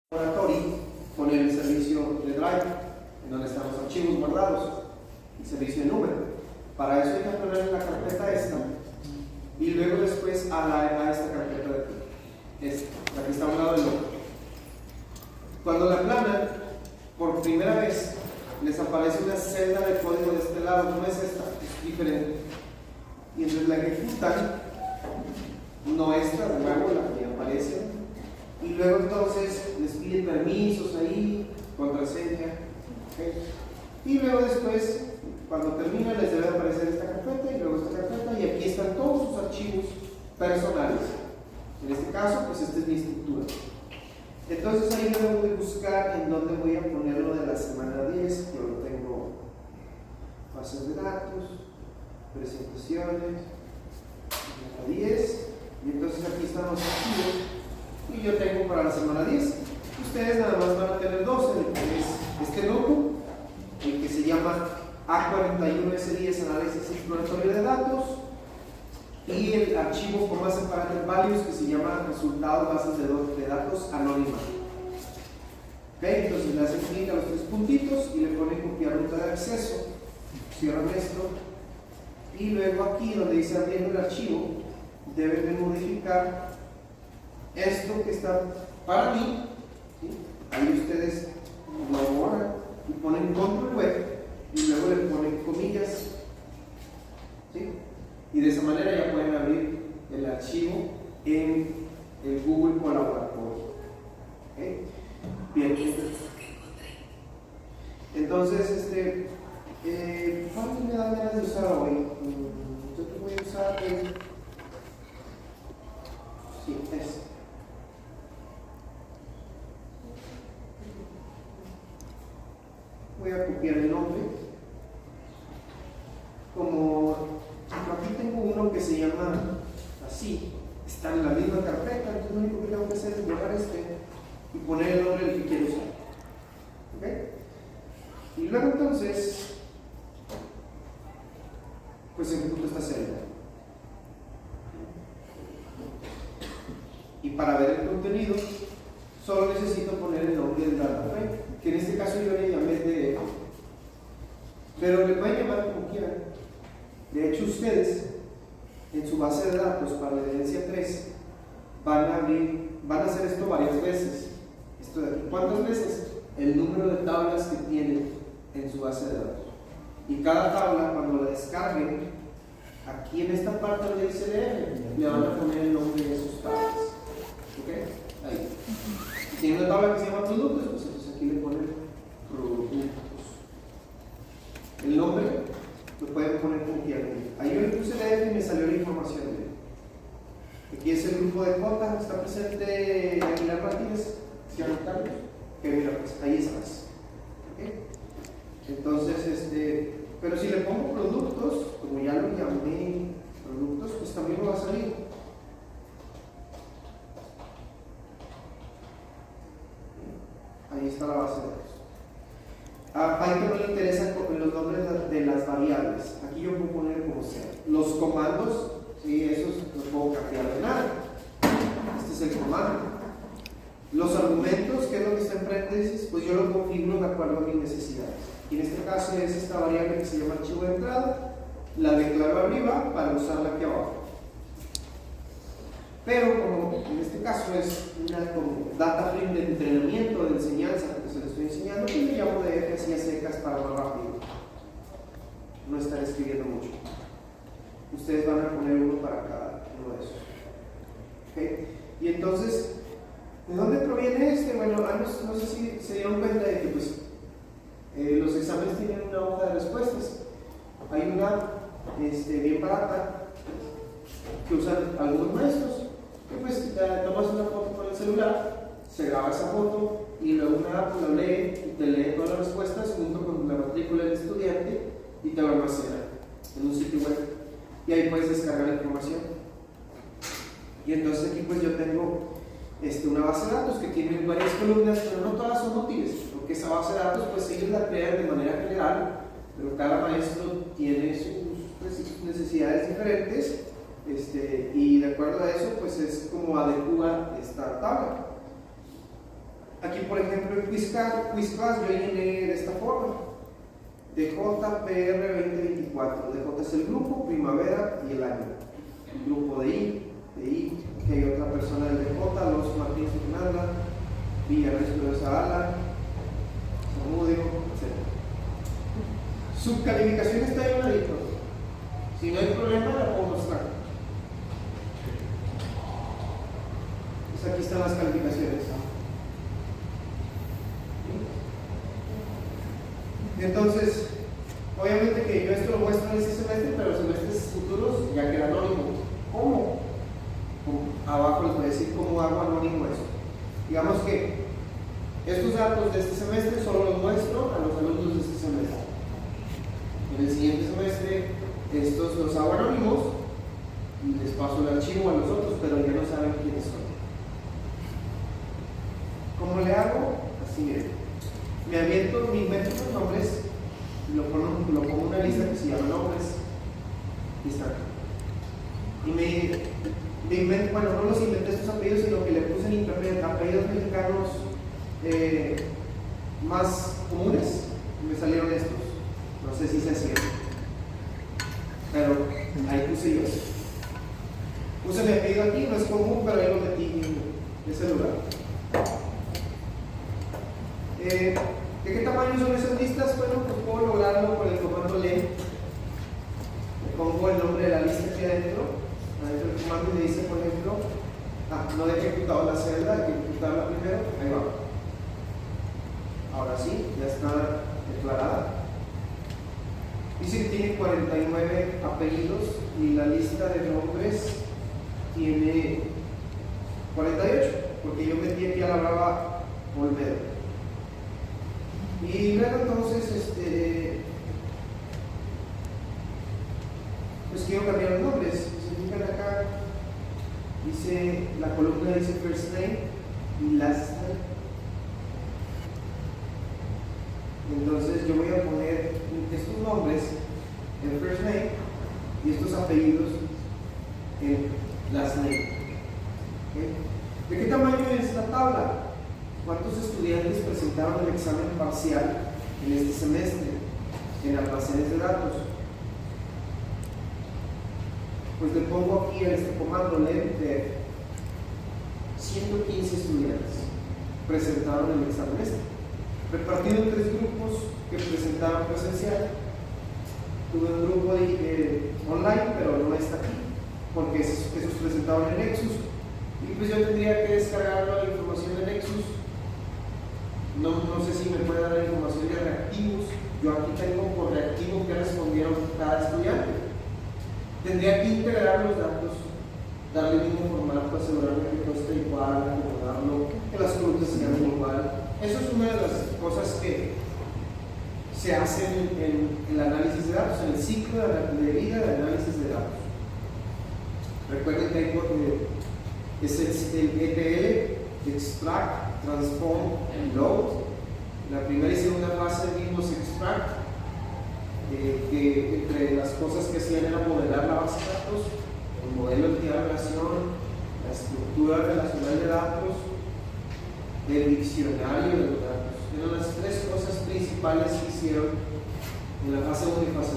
con el servicio de Drive, en donde están los archivos guardados, el servicio de nube. Para eso hay que poner la carpeta esta y luego después a esta carpeta de aquí, la que está a un lado del logo. Cuando la aplanan por primera vez, les aparece una celda de código de este lado, no es esta, es diferente. Y entonces la ejecutan, no esta, de nuevo la que aparece, y luego entonces les piden permisos ahí, contraseña, ¿okay? Y luego después, cuando termina, les debe aparecer esta carpeta y luego esta carpeta, y aquí están todos sus archivos personales. En este caso, pues esta es mi estructura. Entonces ahí debo de buscar en dónde voy a poner lo de la semana 10. Yo lo tengo, bases de datos, presentaciones, semana 10, y entonces aquí están los archivos, y yo tengo para la semana 10. Ustedes nada más van a tener dos, el que es este logo, el que se llama A41S10 Análisis Exploratorio de Datos, y el archivo con base parameter values que se llama Resultados Bases de Datos Anónima. ¿Okay? Entonces le hacen clic a los tres puntitos y le ponen copiar ruta de acceso, cierran esto, y luego aquí donde dice abriendo el archivo, deben de modificar esto que está para mí, ¿sí? Ahí ustedes lo borran y ponen control web y luego le ponen comillas, ¿sí? Y de esa manera ya pueden abrir el archivo en el Google Colaboratorio. ¿Okay? Bien. Entonces, ¿cuál me da ganas de usar hoy? Yo te voy a usar el... Sí, es. Voy a copiar el nombre. Como aquí tengo uno que se llama así, está en la misma carpeta, entonces lo único que tengo que hacer es borrar y poner el nombre del que quiero usar. ¿Okay? Y luego entonces, pues ejecuto esta celda. Y para ver el contenido, solo necesito poner el nombre del data frame, que en este caso yo le llamé DF. Pero le pueden llamar como quieran. De hecho, ustedes, en su base de datos para la evidencia 3, van a hacer esto varias veces. Esto de aquí. ¿Cuántas veces? El número de tablas que tienen en su base de datos. Y cada tabla, cuando la descarguen, aquí en esta parte donde dice DF, le van a poner el nombre de sus tablas. ¿Ok? Ahí. Si tiene una tabla que se llama productos, pues entonces aquí le ponen productos. El nombre lo pueden poner como quieran. Ahí yo le puse DF y me salió la información de él. Aquí es el grupo de J, está presente Aguilar Martínez, ¿sí Carlos? Que mira, pues ahí estás. ¿Okay? Entonces, pero si le pongo productos, como ya lo llamé productos, pues también me va a salir. Ahí está la base de datos. A que no le interesan los nombres de las variables. Aquí yo puedo poner como sea. Los comandos, sí, esos los puedo cambiar de nada. Este es el comando. Los argumentos, que es lo que está en paréntesis, pues yo lo configuro de acuerdo a mis necesidades. Y en este caso es esta variable que se llama archivo de entrada, la declaro arriba para usarla aquí abajo. Pero como en este caso es una como data frame de entrenamiento, de enseñanza, que se les estoy enseñando, pues le llamo DF así a secas para más rápido. No estar escribiendo mucho. Ustedes van a poner uno para cada uno de esos. ¿Okay? Y entonces, ¿de dónde proviene este? Bueno, no sé si se dieron cuenta de que pues, los exámenes tienen una hoja de respuestas. Hay una bien barata que usan algunos maestros. Y pues tomas una foto con el celular, se graba esa foto y luego una app lo lee y te lee todas las respuestas junto con la matrícula del estudiante y te lo almacena en un sitio web y ahí puedes descargar la información. Y entonces aquí pues yo tengo una base de datos que tiene varias columnas, pero no todas son útiles, porque esa base de datos pues ellos la crean de manera general, pero cada maestro tiene sus necesidades diferentes. Y de acuerdo a eso, pues es como adecua esta tabla. Aquí, por ejemplo, en Quiz Class yo llené de esta forma: DJPR 2024. DJ es el grupo, primavera y el año. Grupo de I, que hay otra persona del DJ, Los Martínez Fernanda, Villarreal Espinosa Ala, Zamudio, etc. Subcalificación está ahí un ladito. Si no hay problema, la puedo mostrar. Pues aquí están las calificaciones. Entonces, obviamente que yo esto lo muestro en este semestre, pero los semestres futuros ya queda anónimo. ¿Cómo? Abajo les voy a decir cómo hago anónimo eso. Digamos que estos datos de este semestre solo los muestro a los alumnos de este semestre. En el siguiente semestre estos los hago anónimos y les paso el archivo a los otros, pero ya no saben quiénes son. ¿Cómo le hago? Así, miren. Me invento los nombres y lo pongo en una lista que se llama nombres. Lista. Y me invento, bueno, no los inventé estos apellidos, sino que le puse en internet apellidos mexicanos más comunes. Y me salieron estos. No sé si se hacían, pero ahí puse yo eso. Puse mi apellido aquí, no es común, pero ahí lo metí en ese lugar. ¿De qué tamaño son esas listas? Bueno, pues puedo lograrlo con el comando len. Le pongo el nombre de la lista aquí adentro del comando y le dice, por ejemplo, no he ejecutado la celda, hay que ejecutarla primero. Ahí va. Ahora sí, ya está declarada. Dice que tiene 49 apellidos y la lista de nombres tiene 48, porque yo metí aquí a la brava Olmedo. Y luego entonces, pues quiero cambiar los nombres. Se fijan acá, dice, la columna dice first name y last name. Entonces yo voy a poner estos nombres en first name y estos apellidos en last name. ¿Okay? ¿De qué tamaño es la tabla? ¿Cuántos estudiantes presentaron el examen parcial en este semestre en almacenes de datos? Pues le pongo aquí en este comando len 115 estudiantes presentaron el examen repartido en 3 grupos que presentaron presencial. Tuve un grupo online, pero no está aquí porque esos presentaron en Nexus, y pues yo tendría que descargar la información de Nexus. No sé si me puede dar la información de reactivos. Yo aquí tengo por reactivo que respondieron cada estudiante. Tendría que integrar los datos, darle el mismo formato, asegurarme que todo esté igual, acomodarlo, que las columnas sean igual. Eso es una de las cosas que se hacen en el análisis de datos, en el ciclo de vida de análisis de datos. Recuerden que es el ETL, extract, transform and load. La primera y segunda fase vimos extract, que entre las cosas que hacían era modelar la base de datos, el modelo de entidad de relación, la estructura relacional de datos, el diccionario de los datos. Eran las 3 cosas principales que hicieron en la fase 1 y fase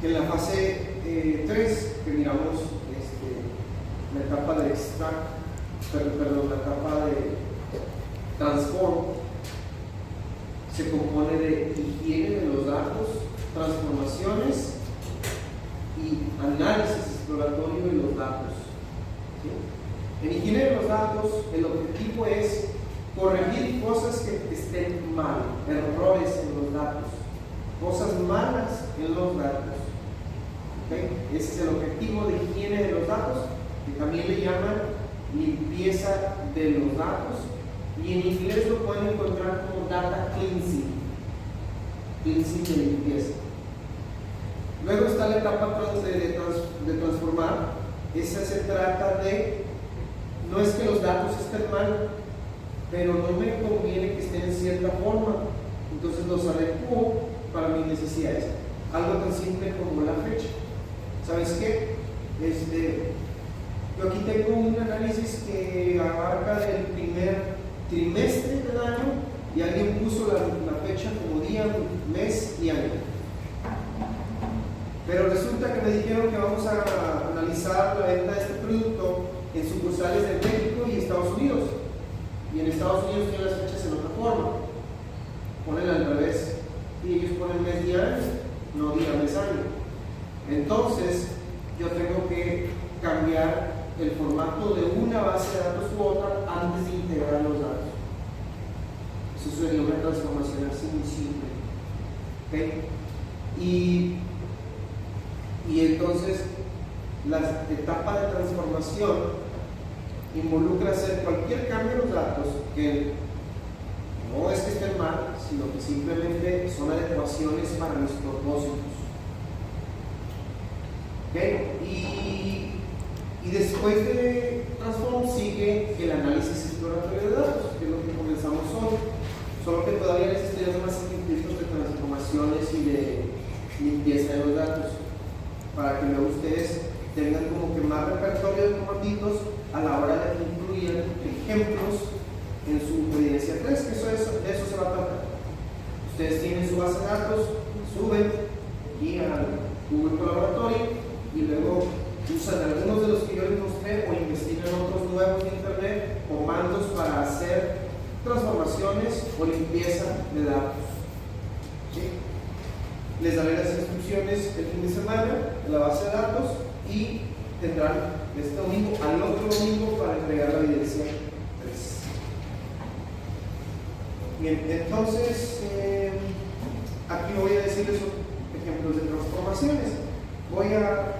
2. En la fase 3, que miramos la etapa de extract, la etapa de transform, se compone de higiene de los datos, transformaciones y análisis exploratorio de los datos. ¿Sí? En higiene de los datos, el objetivo es corregir cosas que estén mal, errores en los datos, cosas malas en los datos. ¿Okay? Ese es el objetivo de higiene de los datos, que también le llaman limpieza de los datos, y en inglés lo pueden encontrar como data cleansing de limpieza. Luego está la etapa de transformar. Esa se trata de, no es que los datos estén mal, pero no me conviene que estén en cierta forma, entonces los adecuo para mis necesidades. Algo tan simple como la fecha. ¿Sabes qué? Yo aquí tengo un análisis que abarca del primer trimestre del año y alguien puso la fecha como día, mes y año. Pero resulta que me dijeron que vamos a analizar la venta de este producto en sucursales de México y Estados Unidos. Y en Estados Unidos tienen las fechas en otra forma. Ponen al revés y ellos ponen mes y año, no día, mes, año. Entonces, yo tengo que cambiar el formato de una base de datos u otra antes de integrar los datos. Eso sería una transformación así muy simple. ¿Okay? Y entonces la etapa de transformación involucra hacer cualquier cambio en los datos que no es que estén mal, sino que simplemente son adecuaciones para mis propósitos. ¿Okay? Y después de transform sigue el análisis exploratorio de datos, que es lo que comenzamos hoy, solo que todavía les estoy dando más ejemplos de transformaciones y de limpieza de los datos, para que luego ustedes tengan como que más repertorio de comanditos a la hora de incluir ejemplos en su evidencia 3, que de eso se va a tratar. Ustedes tienen su base de datos, suben y al Google Colaboratory y luego usan algunos de los que yo les mostré o investigan otros nuevos de internet, comandos para hacer transformaciones o limpieza de datos. ¿Sí? Les daré las instrucciones el fin de semana en la base de datos y tendrán este domingo al otro domingo para entregar la evidencia 3. Bien, entonces aquí voy a decirles ejemplos de transformaciones. Voy a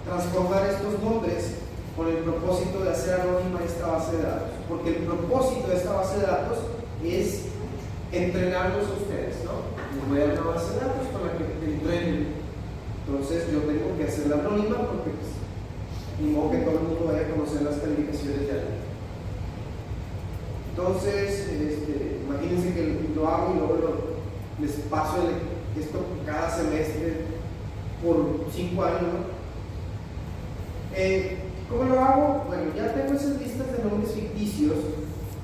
transformar estos nombres con el propósito de hacer anónima esta base de datos, porque el propósito de esta base de datos es entrenarlos a ustedes, ¿no? Les voy a dar una base de datos con la que entrenen. Entonces yo tengo que hacerla anónima porque pues, ni modo que todo el mundo vaya a conocer las calificaciones de alguien. Entonces, imagínense que lo hago y luego les paso esto cada semestre por 5 años, ¿no? ¿Cómo lo hago? Bueno, ya tengo esas listas de nombres ficticios.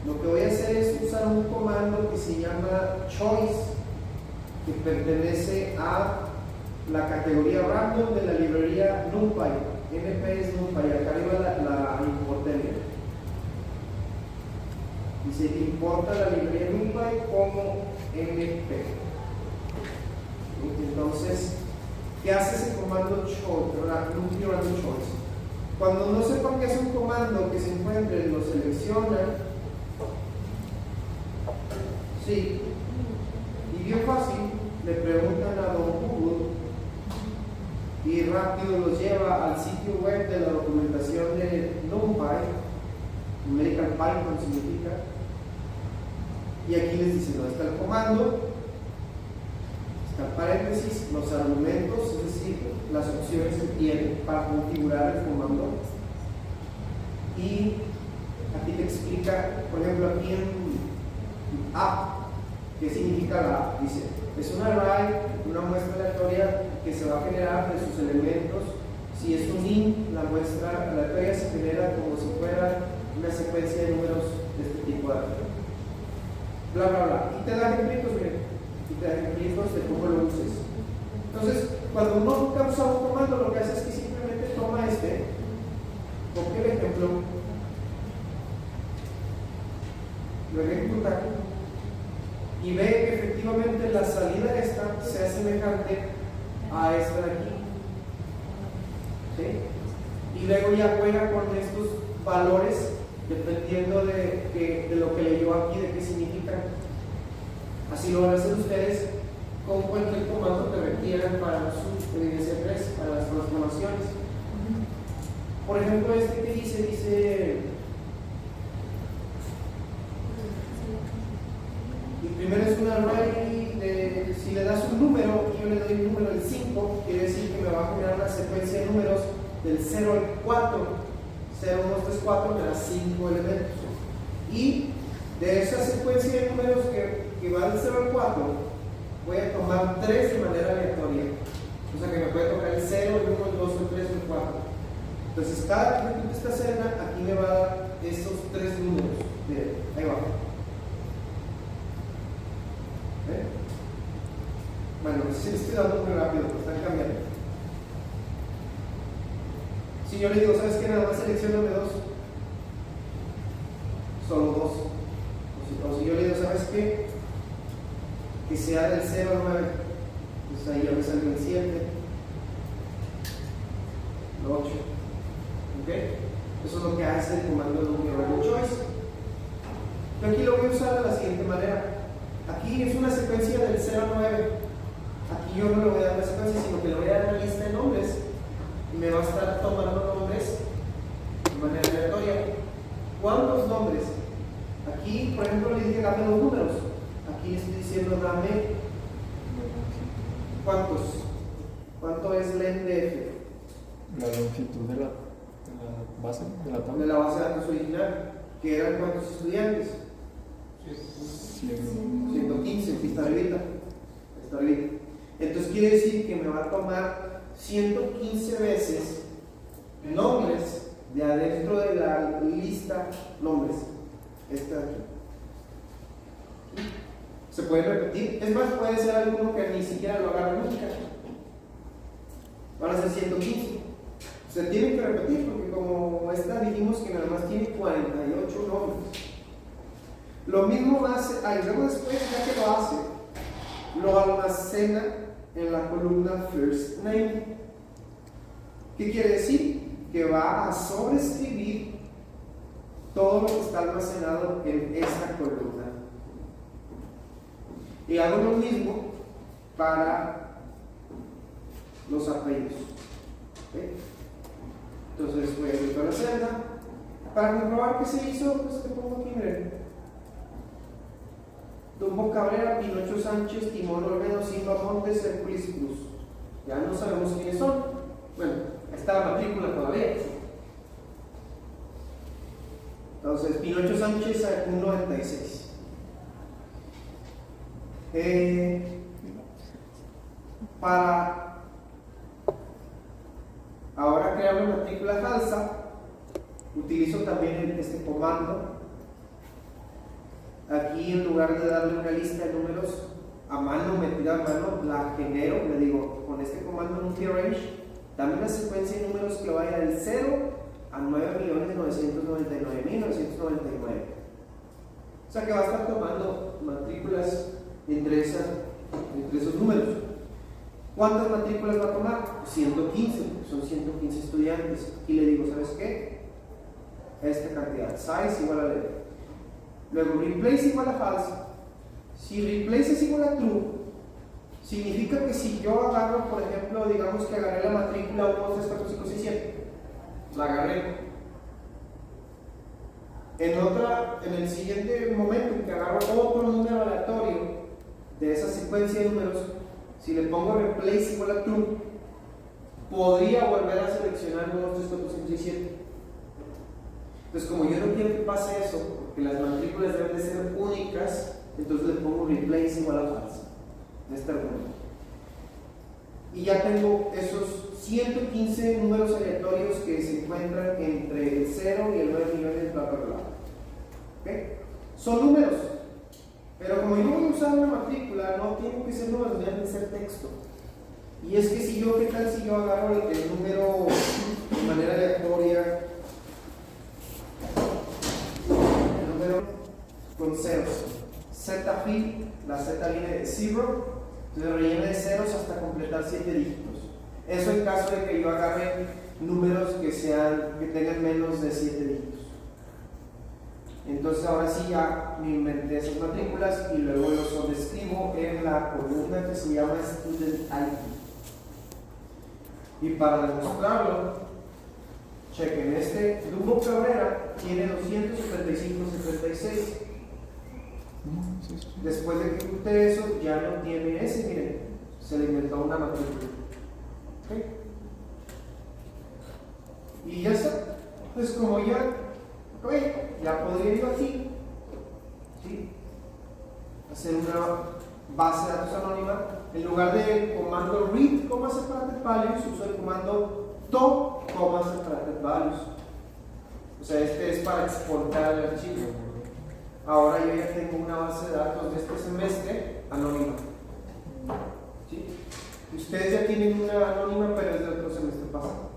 Lo que voy a hacer es usar un comando que se llama choice, que pertenece a la categoría random de la librería NumPy. NP es NumPy, acá arriba la importaría. Dice importa la librería NumPy como NP. Entonces, ¿qué hace ese comando choice? Random choice. Cuando no sepan qué es un comando que se encuentre, lo seleccionan. Sí. Y bien fácil, le preguntan a don Google y rápido los lleva al sitio web de la documentación de NumPy, Numerical Python significa, y aquí les dice dónde está el comando, está el paréntesis, los argumentos, es decir, las opciones que tienen para configurar el comando, y aquí te explica, por ejemplo, aquí en app, ¿qué significa la app? Dice, es un array, una muestra aleatoria que se va a generar de sus elementos. Si es un int, la muestra aleatoria se genera como si fuera una secuencia de números de este tipo de array. Bla, bla, bla. Y te da ejemplos, miren. Y te da ejemplos de cómo lo uses. Entonces, cuando uno nunca usa un comando, lo que hace es que simplemente toma copia el ejemplo, lo ejecuta y ve que efectivamente la salida esta sea semejante a esta de aquí. ¿Sí? Y luego ya juega con estos valores dependiendo de lo que leyó aquí, de qué significan. Así lo van a hacer ustedes con cualquier comando que requieran para su evidencia 3, para las transformaciones. Por ejemplo, este que dice y primero es un array si le das un número y yo le doy un número del 5, quiere decir que me va a generar una secuencia de números del 0 al 4. 0, 1, 2, 3, 4 me da 5 elementos. Y de esa secuencia de números que va del 0 al 4, voy a tomar 3 de manera aleatoria. O sea que me puede tocar el 0, el 1, el 2, el 3 o el 4. Entonces, cada que repito esta celda, aquí me va a dar estos tres números. Miren, ahí va. ¿Ven? Bueno, si le estoy dando muy rápido, pero están cambiando. Si yo le digo, ¿sabes qué? Nada más seleccioname dos. Solo dos. O si yo le digo, ¿sabes qué? Que sea del 0 al 9. Entonces ahí ya me sale el 7, el 8. ¿Ok? Eso es lo que hace el comando numerical choice. Yo aquí lo voy a usar de la siguiente manera. Aquí es una secuencia del 0 al 9. Aquí yo no le voy a dar una secuencia, sino que le voy a dar una lista de nombres. Y me va a estar tomando nombres de manera aleatoria. ¿Cuántos nombres? Aquí, por ejemplo, le dije dame los números. Aquí le estoy diciendo dame ¿cuántos? ¿Cuánto es len de F? La longitud de la base de la tabla. De la base de datos original, que eran cuántos estudiantes? 115, aquí está arribita. Está arribita. Entonces quiere decir que me va a tomar 115 veces nombres de adentro de la lista nombres. Esta de aquí. Se puede repetir. Es más, puede ser alguno que ni siquiera lo agarra nunca. Van a ser 115. Se tienen que repetir porque como esta dijimos que nada más tiene 48 nombres. Lo mismo hace, y luego después ya que lo hace, lo almacena en la columna first name. ¿Qué quiere decir? Que va a sobreescribir todo lo que está almacenado en esta columna. Y hago lo mismo para los apellidos. ¿Okay? Entonces voy a ir a la celda. Para comprobar que se hizo, pues te pongo aquí, miren. Dumbo Cabrera, Pinocho Sánchez, Timón Olmedo, Simba Montes, Hércules Cruz. Ya no sabemos quiénes son. Bueno, está la matrícula todavía. Entonces, Pinocho Sánchez sacó un 96. Para ahora crear una matrícula falsa, utilizo también este comando. Aquí, en lugar de darle una lista de números a mano, metida a mano, la genero. Le digo, con este comando multi-range, dame una secuencia de números que vaya del 0 a 9.999.999. O sea que va a estar tomando matrículas entre esos números. ¿Cuántas matrículas va a tomar? 115, son 115 estudiantes. Y le digo, ¿sabes qué? Esta cantidad, size igual a letra. Luego, replace igual a false. Si replace es igual a true, significa que si yo agarro, por ejemplo, digamos que agarré la matrícula 1, 2, 3, 4, 5, 6, 7, la agarré. En el siguiente momento en que agarro otro número aleatorio de esa secuencia de números, si le pongo replace igual a true, podría volver a seleccionar 1, 2, 3, 4, 5, 6, 7. Entonces, como yo no quiero que pase eso, porque las matrículas deben de ser únicas, entonces le pongo replace igual a false de este argumento. Y ya tengo esos 115 números aleatorios que se encuentran entre el 0 y el 9 millones, bla, bla, bla. ¿Okay? Son números, pero como yo voy a usar una matrícula, no tienen que ser números, deben de ser texto. Y es que si yo, ¿qué tal si yo agarro el número de manera aleatoria? El número con ceros. Z fill, la Z viene de 0, entonces rellene de ceros hasta completar 7 dígitos. Eso en caso de que yo agarre números que tengan menos de 7 dígitos. Entonces ahora sí ya me inventé esas matrículas y luego los sobrescribo en la columna que se llama Student ID. Y para demostrarlo, chequen, este Dumbo Cabrera tiene 275.76. Después de que ejecute eso, ya no tiene ese, miren, se le inventó una matrícula. ¿Okay? Y ya está. Pues como ya podría ir aquí, ¿sí? Hacer una base de datos anónima. En lugar del comando read como hace para Values, uso el comando to, comas separated values. O sea, este es para exportar el archivo. Ahora yo ya tengo una base de datos de este semestre anónima. ¿Sí? Ustedes ya tienen una anónima, pero es de otro semestre pasado.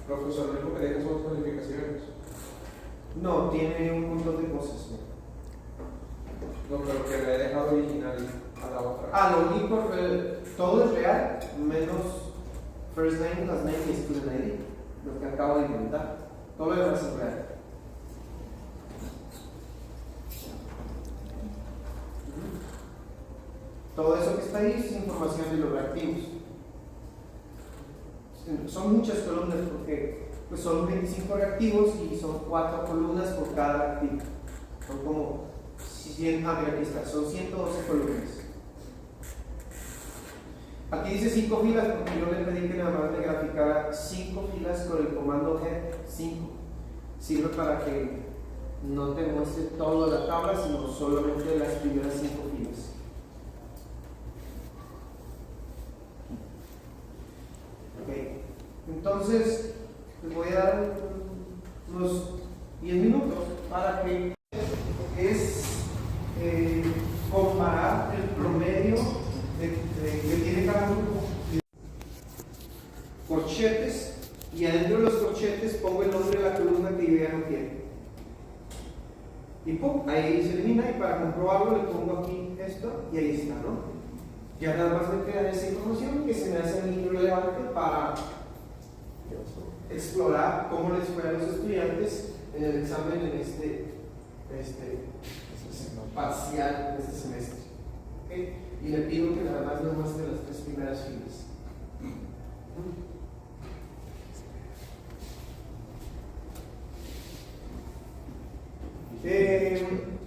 Profesor, lo único que deja son calificaciones. No, tiene un montón de cosas. No, pero que le he dejado original a la otra. Ah, lo único, todo es real, menos first name, last name y student ID, lo que acabo de inventar. Todo lo demás es real. Todo eso que está ahí es información de los reactivos. Son muchas columnas porque pues son 25 reactivos y son 4 columnas por cada reactivo. Son como 100, mira, aquí está, son 112 columnas. Aquí dice 5 filas porque yo le pedí que nada más me graficara 5 filas con el comando head 5. Sirve para que no te muestre toda la tabla, sino solamente las primeras 5 filas. Okay. Entonces, les voy a dar unos 10 minutos para que comparar el promedio que tiene cada grupo. Corchetes, y adentro de los corchetes pongo el nombre de la columna que yo ya no quiero. Y pum, ahí se elimina, y para comprobarlo le pongo aquí esto y ahí está, ¿no? Ya nada más me queda esa información que se me hace muy relevante para explorar cómo les fue a los estudiantes en el examen en este parcial de este semestre. ¿Okay? Y le pido que nada más me muestre las 3 primeras filas.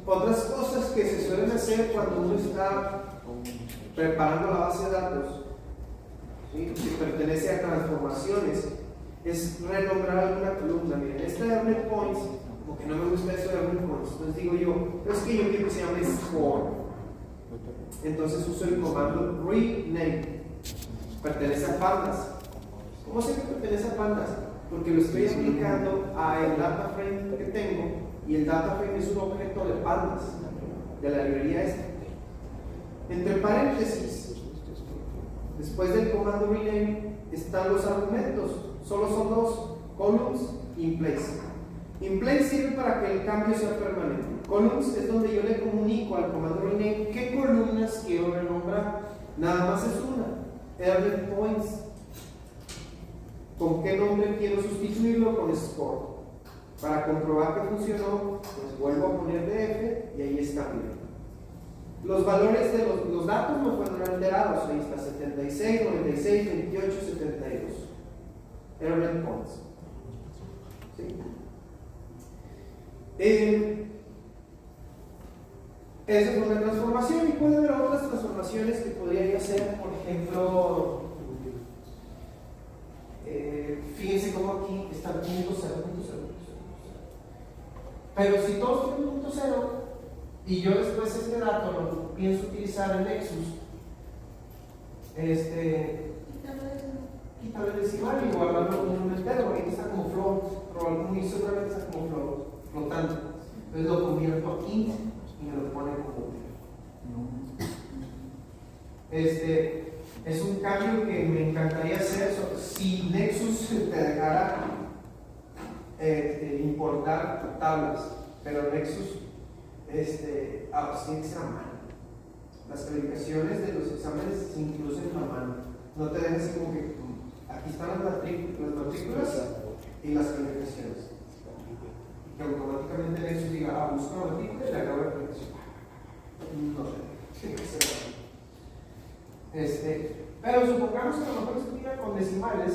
Otras cosas que se suelen hacer cuando uno está preparando la base de datos, ¿sí?, que pertenece a transformaciones, es renombrar alguna columna. Miren, esta de Earned Points, como que no me gusta eso de Earned Points, entonces digo yo, pero es que yo quiero que se llame Score. Entonces uso el comando rename. Pertenece a Pandas. ¿Cómo sé que pertenece a Pandas? Porque lo estoy aplicando a el data frame que tengo, y el data frame es un objeto de Pandas, de la librería esta. Entre paréntesis, después del comando rename están los argumentos. Solo son 2, columns y inplace. Inplace sirve para que el cambio sea permanente. Columns es donde yo le comunico al comando rename qué columnas quiero renombrar. Nada más es una, Earned Points. ¿Con qué nombre quiero sustituirlo? Con score. Para comprobar que funcionó, pues vuelvo a poner df y ahí está. Los valores de los datos no fueron alterados. Ahí está 76, 96, 28, 72. Earned Points. ¿Sí? Esa fue una transformación, y puede haber otras transformaciones que podría hacer. Por ejemplo, fíjense cómo aquí está el punto 0, punto 0. Pero si todos tienen punto 0 y yo después este dato lo pienso utilizar en Nexus, quitarle el decimal y guardarlo como un entero. Ahí está como float, probablemente seguramente está como flotante. Entonces lo convierto aquí y me lo pone como es un cambio que me encantaría hacer. Si Nexus te dejara importar tablas, pero Nexus pues tiene que ser a mano. Las calificaciones de los exámenes se incluyen a mano. No te dejes así como que aquí están las matrículas y las calificaciones. Y que automáticamente Nexus diga, busco la matrícula y le acabo de calificación. No sé, tiene que ser a mano. Pero supongamos que a lo mejor estuviera con decimales.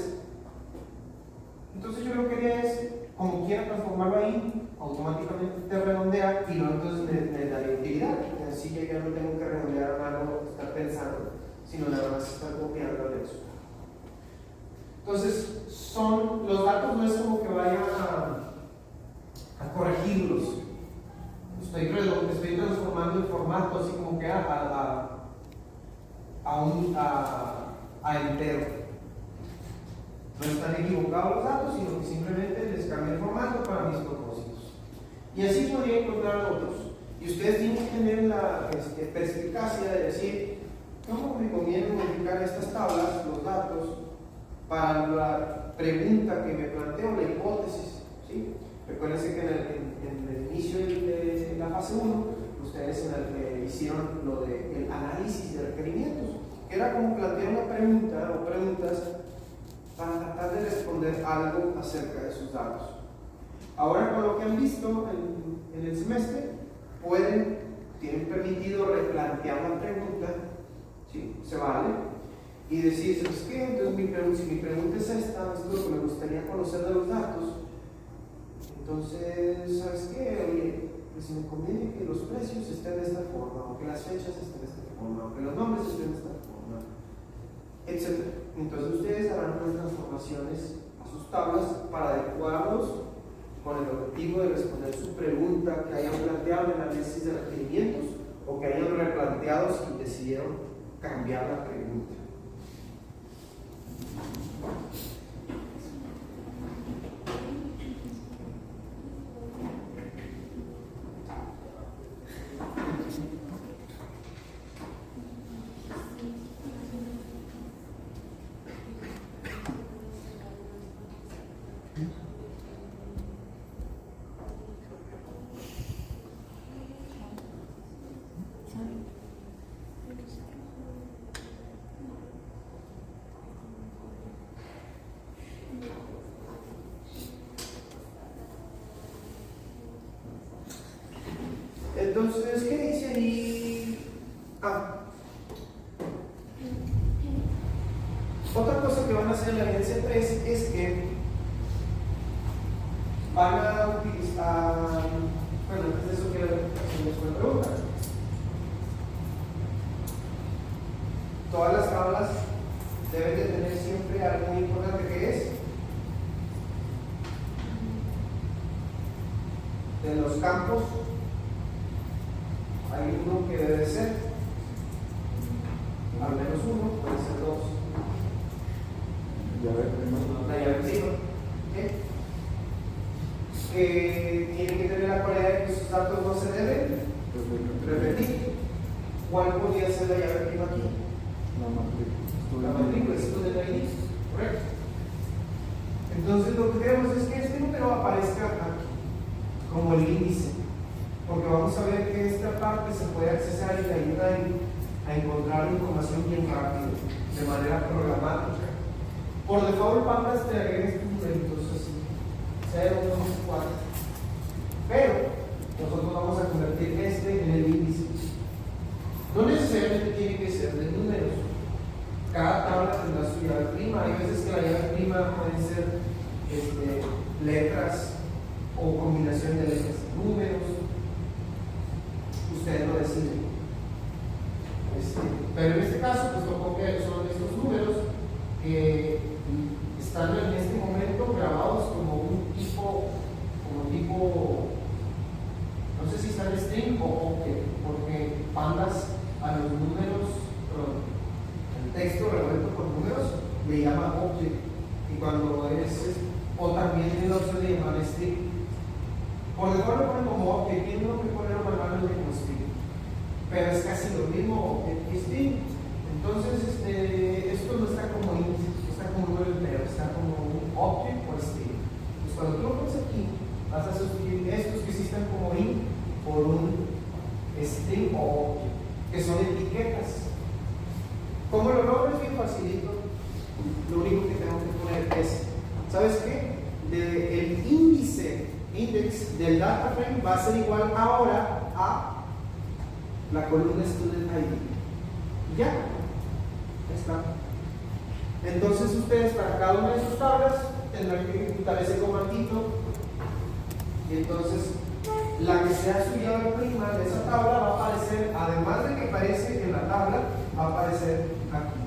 Entonces yo lo que haría es, como quiera transformarlo ahí, automáticamente te redondea y luego entonces me daría utilidad. Así ya no tengo que redondear a mano, estar pensando, sino nada más estar copiando el eso. Entonces, los datos no es como que vaya a corregirlos. Estoy transformando el formato así como que a entero. No están equivocados los datos, sino que simplemente les cambié el formato para mis propósitos. Y así podría encontrar otros. Y ustedes tienen que tener la perspicacia de decir, ¿cómo me conviene modificar estas tablas, los datos, para la pregunta que me planteo, la hipótesis? ¿Sí? Recuérdense que en el inicio de la fase 1, ustedes hicieron lo del análisis de requerimientos, que era como plantear una pregunta o preguntas para tratar de responder algo acerca de sus datos. Ahora, con lo que han visto en el semestre, tienen permitido replantear la pregunta, ¿sí? Se vale, y decir, ¿sabes qué? Entonces, si mi pregunta es esta, esto es lo que me gustaría conocer de los datos, entonces, ¿sabes qué? Oye, pues me conviene que los precios estén de esta forma, o que las fechas estén de esta forma, o que los nombres estén de esta forma, etc. Entonces ustedes harán unas transformaciones a sus tablas para adecuarlos con el objetivo de responder su pregunta que hayan planteado en el análisis de requerimientos o que hayan replanteado si decidieron cambiar la pregunta. Entonces, ¿qué dice ahí? Otra cosa que van a hacer en la evidencia 3 es que van a utilizar, bueno, antes de eso quiero hacerles una pregunta. Todas las tablas deben de tener siempre algo muy importante que es de los campos. Hay uno que debe ser, al menos uno, puede ser dos. La llave prima. Que tienen que tener la cualidad de que sus datos no se deben repetir. ¿Cuál podría ser la llave prima aquí? La matrícula, esto del ID, correcto. Entonces lo que queremos es que este número aparezca aquí, como el índice. Porque vamos a ver que esta parte se puede accesar y te ayuda a encontrar información bien rápido, de manera programática. Por default, Pandas te agrega estos numeritos así, 0, 1, 4. Pero nosotros vamos a convertir este en el índice. No necesariamente tiene que ser de números. Cada tabla tendrá su llave prima. Hay veces que la llave prima pueden ser letras o combinación de letras y números. Ustedes lo deciden. Pero en este caso, pues tocó que son estos números que están en este momento grabados como un tipo, no sé si están string o object, porque Pandas a los números, el texto revuelto con números, le llama object, y cuando o también tiene la opción de llamar string. Por default lo ponen como object, tiene uno que poner normalmente como string, pero es casi lo mismo object y string. Entonces, esto no está como índice, no está como número entero, está como un object o string. Pues cuando tú lo pones aquí, vas a sustituir estos que sí están como int por un string o object, que son etiquetas. Como lo logro es bien facilito, lo único que tengo que poner es, ¿sabes qué? El index del data frame va a ser igual ahora a la columna student ID. Ya está. Entonces ustedes para cada una de sus tablas tendrán que ejecutar ese comandito, y entonces la que sea su llave prima de esa tabla va a aparecer, además de que aparece en la tabla, va a aparecer aquí.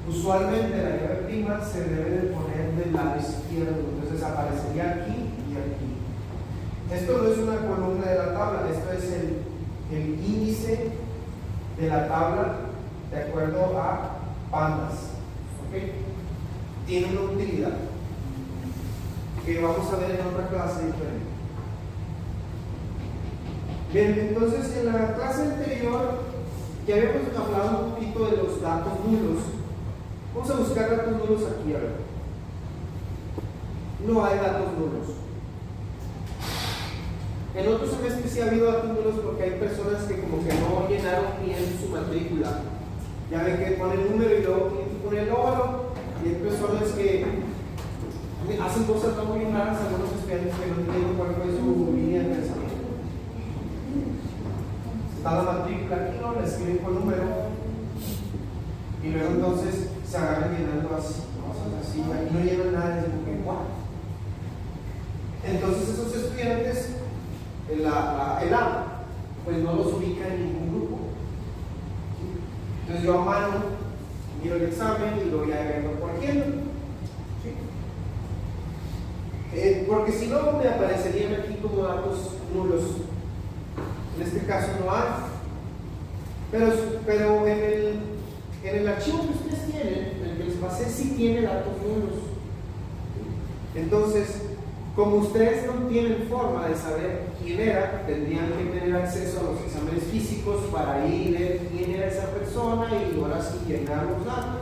Usualmente la llave prima se debe de poner del lado izquierdo, entonces aparecería aquí y aquí. Esto no es una columna de la tabla, esto es el índice de la tabla de acuerdo a Pandas. ¿Okay? tiene una utilidad que vamos a ver en otra clase diferente. Bien, entonces en la clase anterior ya habíamos hablado un poquito de los datos nulos. Vamos a buscar datos nulos aquí, a ver. No hay datos nulos. En otros semestres sí ha habido datos nulos porque hay personas que como que no llenaron bien su matrícula. Ya ven que ponen el número y luego tienen que poner el óvalo, y hay personas que hacen cosas no muy raras, algunos estudiantes que no entienden cuál fue su línea de pensamiento. Está la matrícula aquí, ¿no? Le escriben con número y luego entonces se agarran llenando así, cosas así, aquí no llenan nada, es como que igual. Entonces esos estudiantes, el A, pues no los ubica en ningún grupo. Entonces yo a mano miro el examen y lo voy a ir corrigiendo. ¿Sí? Porque si no me aparecerían aquí como datos nulos. En este caso no hay. Pero en el archivo que ustedes tienen, en el que les pasé, sí tiene datos nulos. Entonces, como ustedes no tienen forma de saber quién era, tendrían que tener acceso a los exámenes físicos para ir y ver quién era esa persona y ahora sí llenar los datos.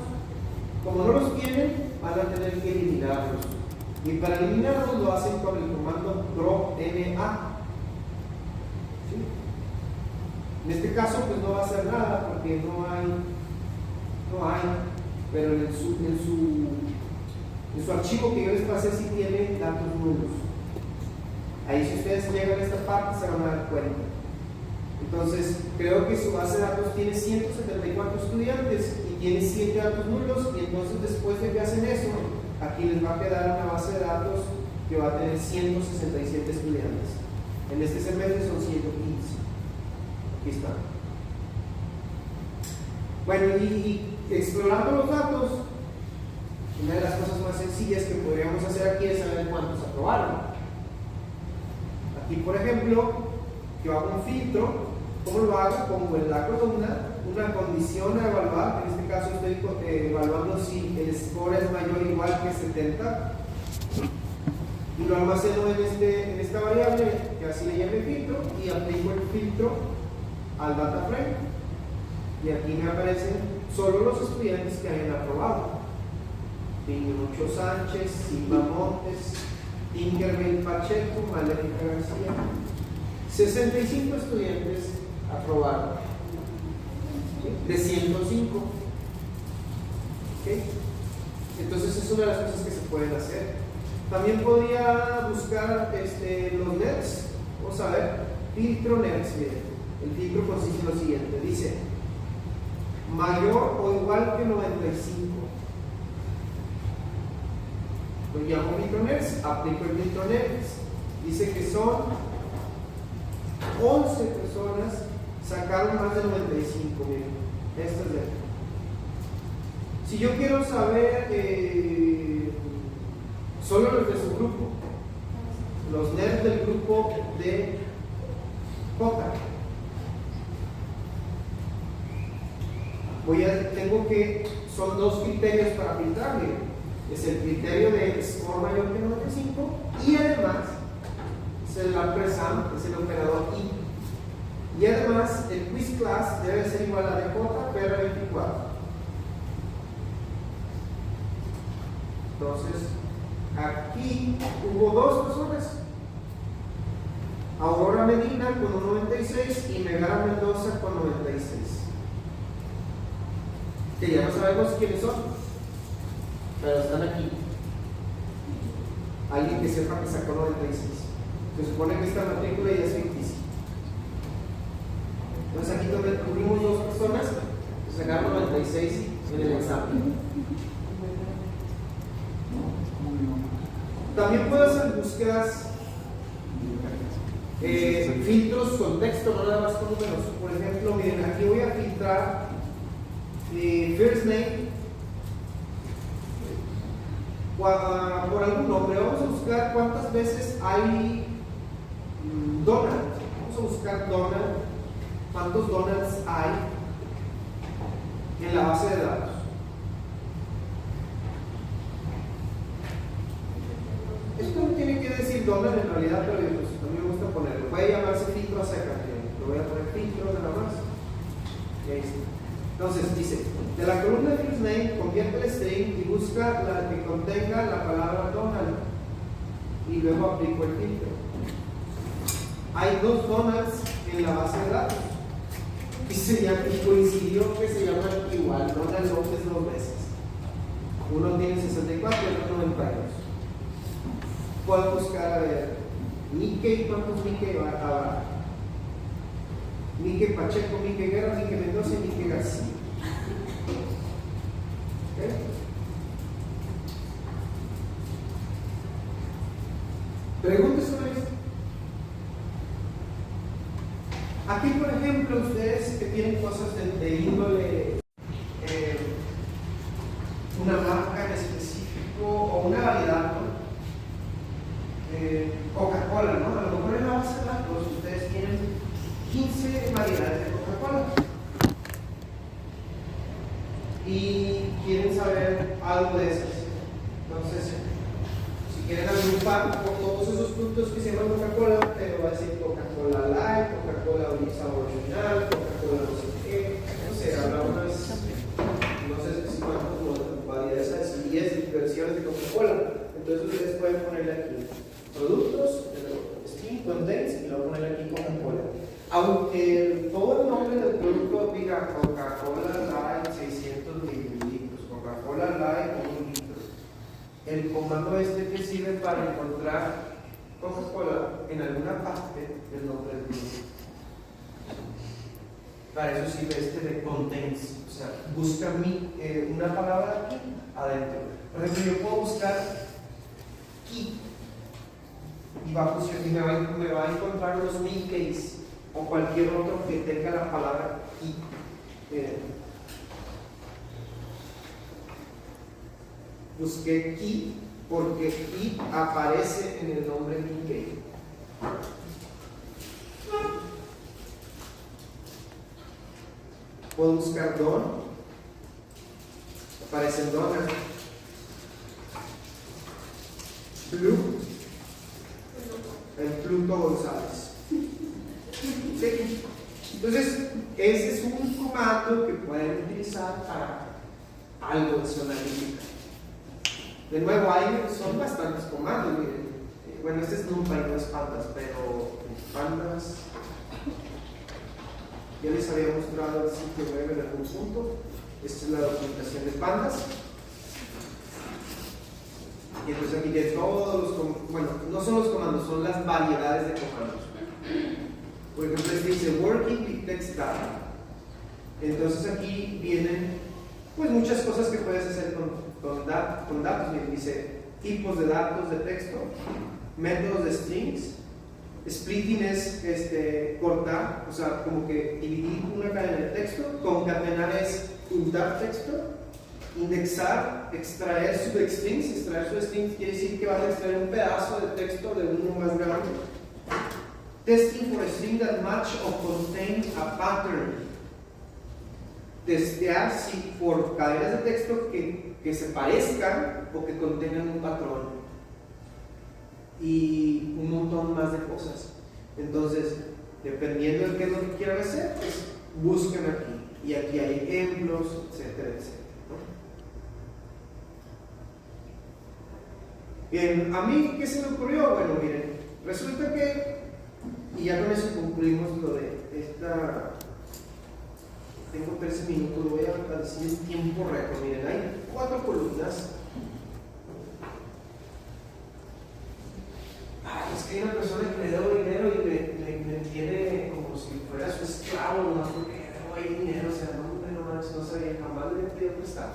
Como no los tienen, van a tener que eliminarlos. Y para eliminarlos lo hacen con el comando drop-NA. ¿Sí? En este caso, pues no va a hacer nada porque no hay, pero en su archivo que yo les pasé sí tiene datos nulos. Ahí si ustedes llegan a esta parte se van a dar cuenta. Entonces, creo que su base de datos tiene 174 estudiantes y tiene 7 datos nulos, y entonces después de que hacen eso, aquí les va a quedar una base de datos que va a tener 167 estudiantes. En este semestre son 115. Aquí está. Bueno, y explorando los datos, una de las cosas más sencillas que podríamos hacer aquí es saber cuántos aprobaron. Aquí, por ejemplo, yo hago un filtro. ¿Cómo lo hago? Pongo en la columna una condición a evaluar. En este caso estoy evaluando si el score es mayor o igual que 70. Y lo almaceno en esta variable, que así le llame filtro, y aplico el filtro al data frame. Y aquí me aparecen solo los estudiantes que hayan aprobado. Piñucho Sánchez, Silva Montes, Tinkerbell Pacheco, Maléfica García. 65 estudiantes aprobaron, ¿sí? De 105. ¿Okay? Entonces es una de las cosas que se pueden hacer. También podría buscar los NERS. Vamos a ver, filtro NERS. Miren, el filtro consiste en lo siguiente: dice mayor o igual que 95. Lo llamo filtro NERS, aplico el filtro NERS. Dice que son 11 personas sacaron más de 95. Miren, esta es de aquí. Si yo quiero saber solo los de su grupo, los NERS del grupo de J, son dos criterios para filtrar. Miren, es el criterio de score mayor que 95 y además es el ampersand, es el operador i, y además el quiz class debe ser igual a DJ PR24. Entonces aquí hubo dos personas, Aurora Medina con un 96 y Megara Mendoza con 96, que ya no sabemos quiénes son, pero están aquí. Alguien que sepa que sacó 96. Se supone que esta matrícula ya es ficticia. Entonces aquí tuvimos dos personas que sacaron 96 en el examen. También puedo hacer búsquedas, filtros con texto, no nada más con números. Por ejemplo, miren, aquí voy a filtrar first name por algún nombre. Vamos a buscar cuántas veces hay Donald. Vamos a buscar Donald. ¿Cuántos Donalds hay en la base de datos? decir Donald en realidad, pero pues, a mí me gusta ponerlo. Puede llamarse filtro a secas, lo voy a poner filtro nada más. Y ahí está. Entonces dice, de la columna field name convierte el string y busca la que contenga la palabra Donald y luego aplico el filtro. Hay 2 Donalds en la base de datos y coincidió que se llaman igual, Donald López 2 veces. Uno tiene 64 y otro 92. Puedo buscar, a ver, Mickey, ¿cuántos Mickey habrá? Mickey Pacheco, Mickey Guerra, Mickey Mendoza y Mickey García. ¿Okay? Preguntas sobre esto. Aquí, por ejemplo, ustedes que tienen cosas de índole, una marca en específico o una variedad, ¿no? Coca-Cola, ¿no? A lo mejor en la base de datos ustedes tienen 15 variedades de Coca-Cola y quieren saber algo de esas. Entonces, si quieren agrupar por todos esos puntos que se llaman Coca-Cola, te lo va a decir Coca-Cola Light, Coca-Cola sabor original, Coca-Cola no sé qué, no sé, habrá unas, no sé si cuántas variedades, 10 versiones de Coca-Cola. Entonces ustedes pueden ponerle aquí productos, Steam, Condense, y luego ponerle aquí Coca-Cola. Aunque todo el nombre del producto diga Coca-Cola Light 600 mililitros, Coca-Cola Light 1 litro, el comando que sirve para encontrar Coca-Cola en alguna parte del nombre del producto. Para eso sirve de condense, o sea, busca una palabra aquí adentro. Por ejemplo, yo puedo buscar key y me va a encontrar los Mickeys o cualquier otro que tenga la palabra key. Busqué key porque key aparece en el nombre Mickey. Puedo buscar Don, aparece Donald. Blue, el Pluto González. ¿Sí? Entonces, ese es un comando que pueden utilizar para algo de su analítica. De nuevo, son bastantes comandos. Miren. Bueno, este es NumPy, no es pandas, pero pandas. Ya les había mostrado el sitio web en algún punto. Esta es la documentación de pandas. Y entonces aquí tiene todos los comandos. Bueno, no son los comandos, son las variedades de comandos. Por ejemplo, este dice Working with Text Data. Entonces aquí vienen pues muchas cosas que puedes hacer con datos. Bien, dice tipos de datos de texto, métodos de strings. Splitting es cortar, o sea, como que dividir una cadena de texto. Concatenar es juntar texto. Indexar, extraer substrings. Extraer substrings quiere decir que vas a extraer un pedazo de texto de uno más grande. Testing for a string that match or contain a pattern. Testear si por cadenas de texto que se parezcan o que contengan un patrón. Y un montón más de cosas. Entonces, dependiendo de qué es lo que quieran hacer, pues busquen aquí. Y aquí hay ejemplos, etcétera, etcétera. Bien, a mí, ¿qué se me ocurrió? Bueno, miren, resulta que, y ya con eso concluimos lo de esta. Tengo 13 minutos, lo voy a decir en tiempo récord. Miren, hay 4 columnas. Es que hay una persona que le debo dinero y me tiene como si fuera su esclavo, nomás porque le debo ahí dinero, o sea, no sabía, jamás le he pedido prestado.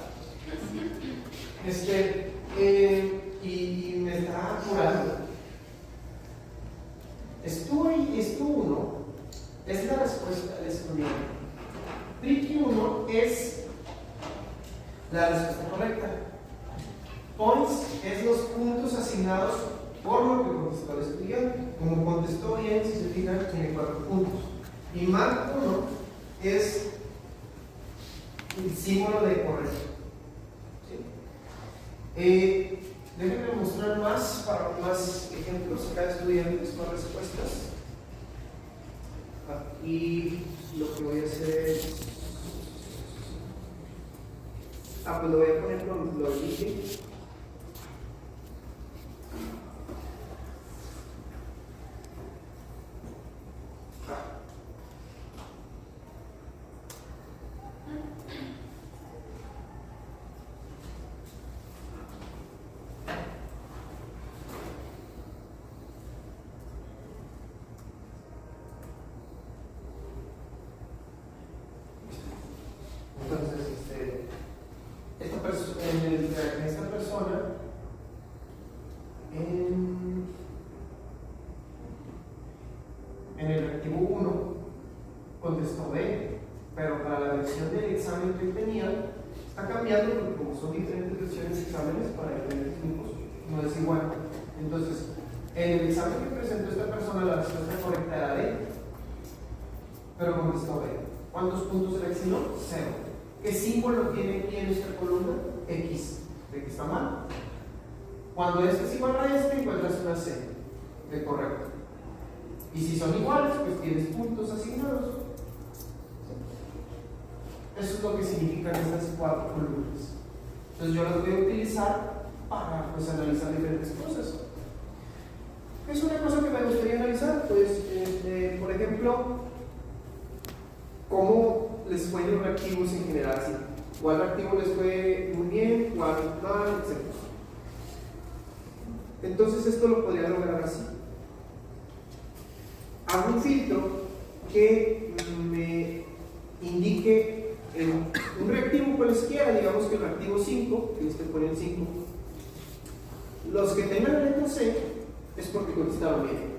Y me está apurando. Esto 1 es la respuesta del estudiante. Tricky 1 es la respuesta correcta. Points es los puntos asignados por lo que contestó el estudiante. Como contestó bien, si se fijan, tiene 4 puntos. Y mark 1 es el símbolo de correcto. ¿Sí? Déjenme mostrar más ejemplos acá de estudiantes, más respuestas. Aquí lo que voy a hacer es. Pues lo voy a poner con lo dije. Entonces, esta persona en el reactivo 1 contestó B, pero para la versión del examen que él tenía está cambiando porque como son diferentes versiones de exámenes para diferentes grupos, no es igual. Entonces, en el examen que presentó esta persona la respuesta correcta era D, pero contestó B. ¿Cuántos puntos seleccionó? 0. ¿Qué símbolo tiene aquí en esta columna? X, de que está mal. Cuando este es igual a este, encuentras una C de correcto. Y si son iguales, pues tienes puntos asignados. Eso es lo que significan estas 4 columnas. Entonces yo las voy a utilizar para pues, analizar diferentes cosas. ¿Qué es una cosa que me gustaría analizar? Pues, por ejemplo, ¿cómo les fue en los reactivos en general? ¿Sí? ¿Cuál reactivo les fue muy bien? ¿Cuál mal? Etc. Entonces esto lo podría lograr así. Hago un filtro que me indique un reactivo cualesquiera, digamos que el reactivo 5, que este pone el 5. Los que tengan la letra C es porque contestaron bien.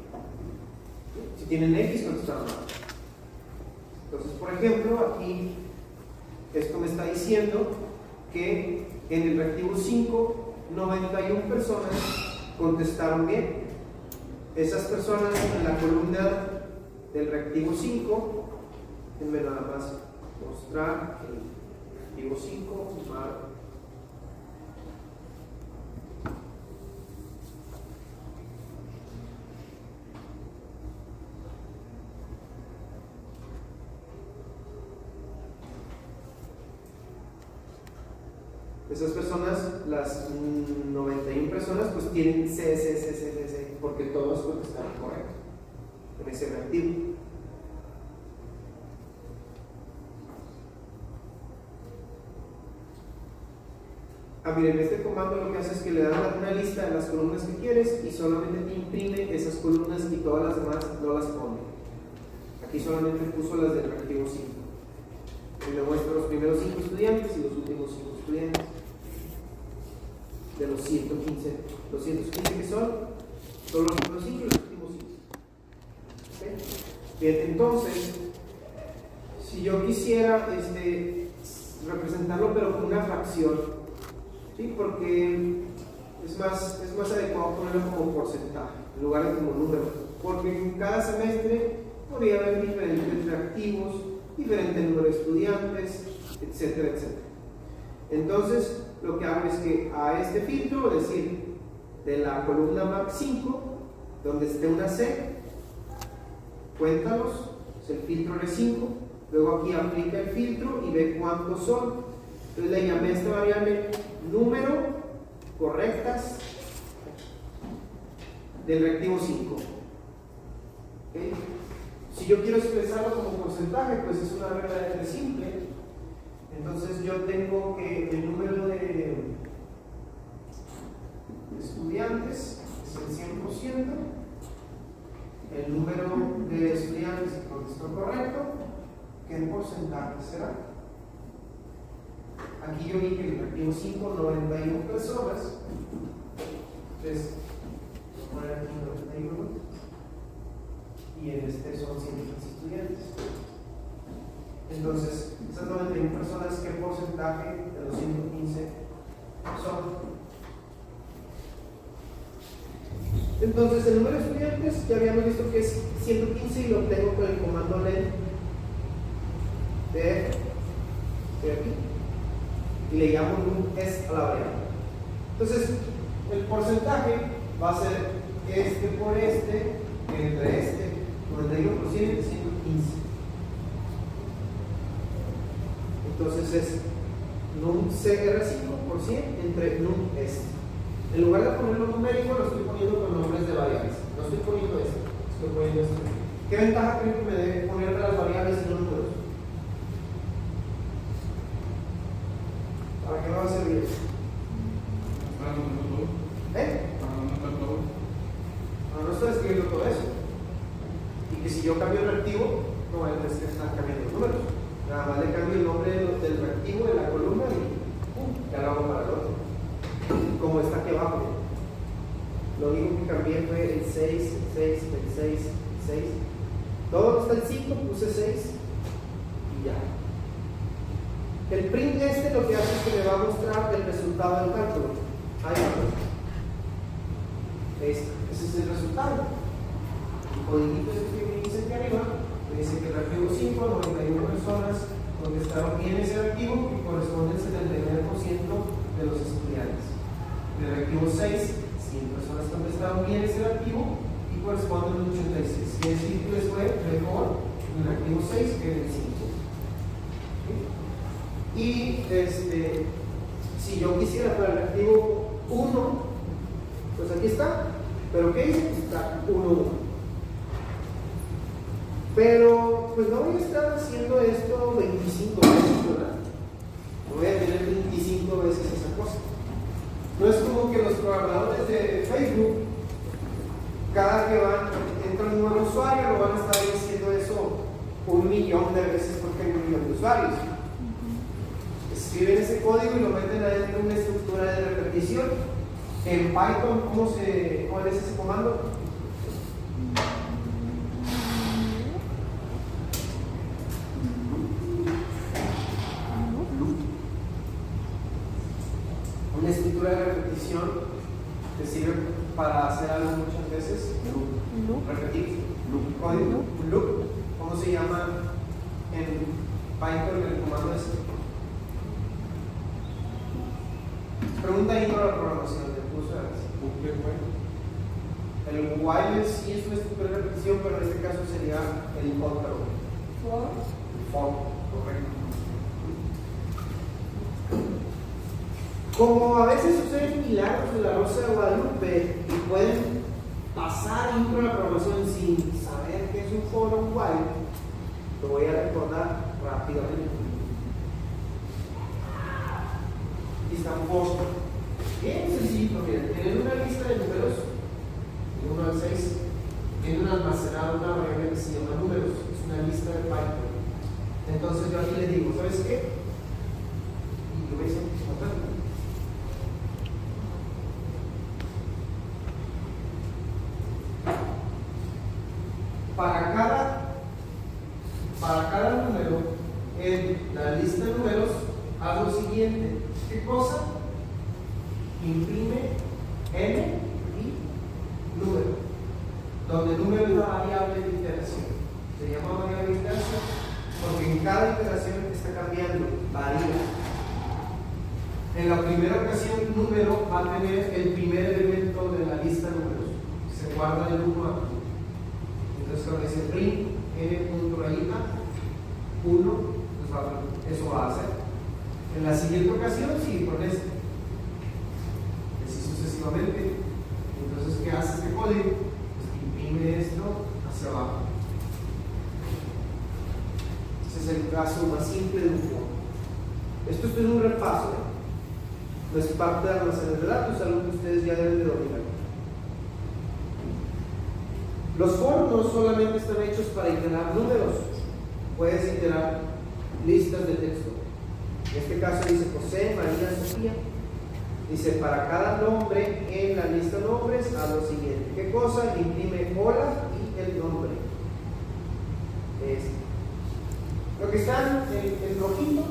Si tienen X, contestaron mal. Entonces, por ejemplo, aquí esto me está diciendo que en el reactivo 5, 91 personas contestaron bien. Esas personas en la columna del reactivo 5, déjenme nada más mostrar el reactivo 5, esas personas, las 91 personas, pues tienen C, porque todos contestaron correcto en ese reactivo. Miren, este comando lo que hace es que le da una lista de las columnas que quieres y solamente te imprime esas columnas y todas las demás no las pone. Aquí solamente puso las del reactivo 5. Y le muestro los primeros 5 estudiantes y los últimos 5 estudiantes. De los 115, 215 que son los primeros 5 y los últimos 5. ¿Okay? Bien, entonces, si yo quisiera representarlo pero con una fracción, ¿sí? Porque es más adecuado ponerlo como porcentaje en lugar de como número, porque en cada semestre podría haber diferentes reactivos, diferente número de estudiantes, etcétera, etcétera. Entonces, lo que hago es que a este filtro, es decir, de la columna MAC 5, donde esté una C, cuéntalos, es el filtro R5, luego aquí aplica el filtro y ve cuántos son. Entonces le llamé a esta variable número correctas del reactivo 5. ¿Okay? Si yo quiero expresarlo como porcentaje, pues es una regla de 3 simple. Entonces yo tengo que el número de estudiantes es el 100%, el número de estudiantes que contestó correcto, ¿qué porcentaje será? Aquí yo vi que el reactivo 5, 91 personas, entonces voy a poner aquí 91 y en este son 115 estudiantes. Entonces, esas 91 personas, ¿qué porcentaje de los 115 son? Entonces, el número de estudiantes ya habíamos visto que es 115 y lo obtengo con el comando len de aquí y le llamo num es a la variable. Entonces, el porcentaje va a ser este por este, entre este, 91% y 115. Entonces es num CR5% entre num este. En lugar de ponerlo numérico, lo estoy poniendo con nombres de variables. No estoy poniendo esto, estoy poniendo esto. ¿Qué ventaja creo que me debe poner las variables y los números? ¿Para qué me va a servir esto? No estoy escribiendo todo eso. Y que si yo cambio el reactivo, no voy a tener que estar cambiando los números. Nada más le cambio el nombre del reactivo de la columna y ya lo hago para el otro. Como está aquí abajo. Lo único que cambié fue el 6, el 6, el 6, el 6. Todo está el 5, puse 6 y ya. El print este lo que hace es que me va a mostrar el resultado del cálculo. Ahí va. Ese es el resultado. El codiguito este que me dice aquí arriba me dice que el reactivo 5, 91 personas contestaron bien ese reactivo y corresponde al 79% de los estudiantes. El reactivo 6, 100 personas contestaron bien ese reactivo y corresponde al 86. Quiere decir que les fue mejor el reactivo 6 que el 5. Y si yo quisiera para el reactivo 1, pues aquí está. ¿Pero qué dice? Está 1, 1. Pero pues no voy a estar haciendo esto 25 veces, ¿verdad? No voy a tener 25 veces esa cosa. No es como que los programadores de Facebook, cada que entra un nuevo usuario, lo van a estar diciendo eso 1.000.000 de veces porque hay 1.000.000 de usuarios. Escriben ese código y lo meten adentro de una estructura de repetición. En Python, ¿cuál es ese comando? Una estructura de repetición que sirve para hacer algo muchas veces. Repetir. Código. Loop. ¿Cómo se llama en Python el comando ese? Pregunta ahí para la programación del curso de antes. El while sí es una estructura de repetición, pero en este caso sería el for. For, correcto. Como a veces suceden milagros en la Rosa de Guadalupe y pueden pasar intro a la programación sin saber qué es un for o un while, lo voy a recordar rápidamente. Aquí está un for. Bien sencillo, miren, tienen una lista de números, de 1 al 6, tienen almacenado una variable que se llama números, es una lista de Python. Entonces yo aquí les digo, ¿sabes qué? Y yo voy a hacer para cada número en la lista de números, haz lo siguiente. ¿Qué cosa? Imprime n y número, donde número es una variable de iteración. Se llama variable de iteración porque en cada iteración está cambiando, varía. En la primera ocasión, número va a tener el primer elemento de la lista de números, se guarda el 1 aquí. Entonces cuando dice print n.rayita 1, pues eso va a hacer. En la siguiente ocasión sigue con esto, así sucesivamente. Entonces, ¿qué hace este código? Pues imprime esto hacia abajo. Ese es el caso más simple de un for. Esto es un repaso, no es parte de almacenes de datos, algo que ustedes ya deben de dominar. Los for no solamente están hechos para iterar números, puedes iterar listas de texto. En este caso dice José, María, Sofía. Dice, para cada nombre en la lista de nombres, haz lo siguiente. ¿Qué cosa? Imprime hola y el nombre. Lo que está en rojito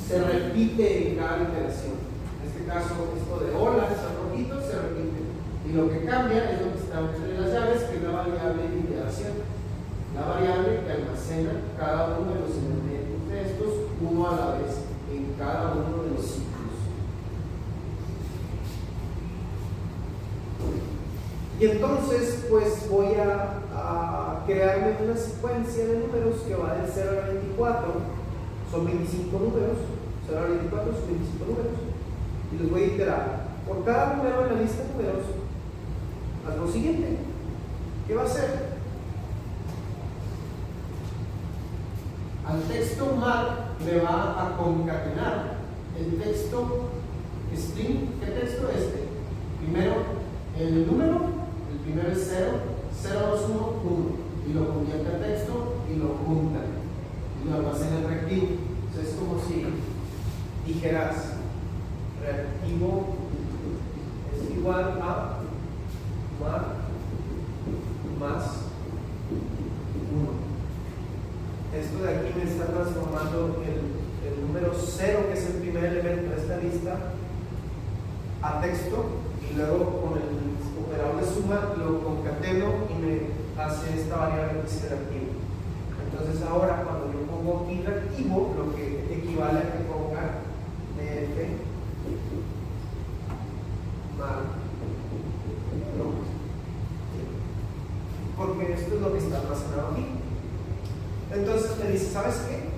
se repite en cada iteración. En este caso, esto de hola, está rojito, se repite. Y lo que cambia es lo que está entre las llaves, que es la variable de iteración. La variable que almacena cada uno de los elementos de estos, uno a la vez, en cada uno de los ciclos. Y entonces pues voy a crearme una secuencia de números que va del 0 al 24, son 25 números, 0 al 24 son 25 números, y los voy a iterar. Por cada número en la lista de números, haz lo siguiente. ¿Qué va a hacer? Al texto mark le va a concatenar el texto string. ¿Qué texto es este? Primero el número, el primero es 0, 0, 2, 1, 1, y lo convierte a texto y lo junta y lo almacena en reactivo. Entonces es como si dijeras reactivo es igual a mark más 1. Esto de aquí me está transformando el número 0, que es el primer elemento de esta lista, a texto, y luego con el operador de suma lo concateno y me hace esta variable que es el reactivo. Entonces ahora cuando yo pongo aquí reactivo, lo que equivale a que ponga df mal, porque esto es lo que está almacenado aquí. Entonces me dice, ¿sabes qué?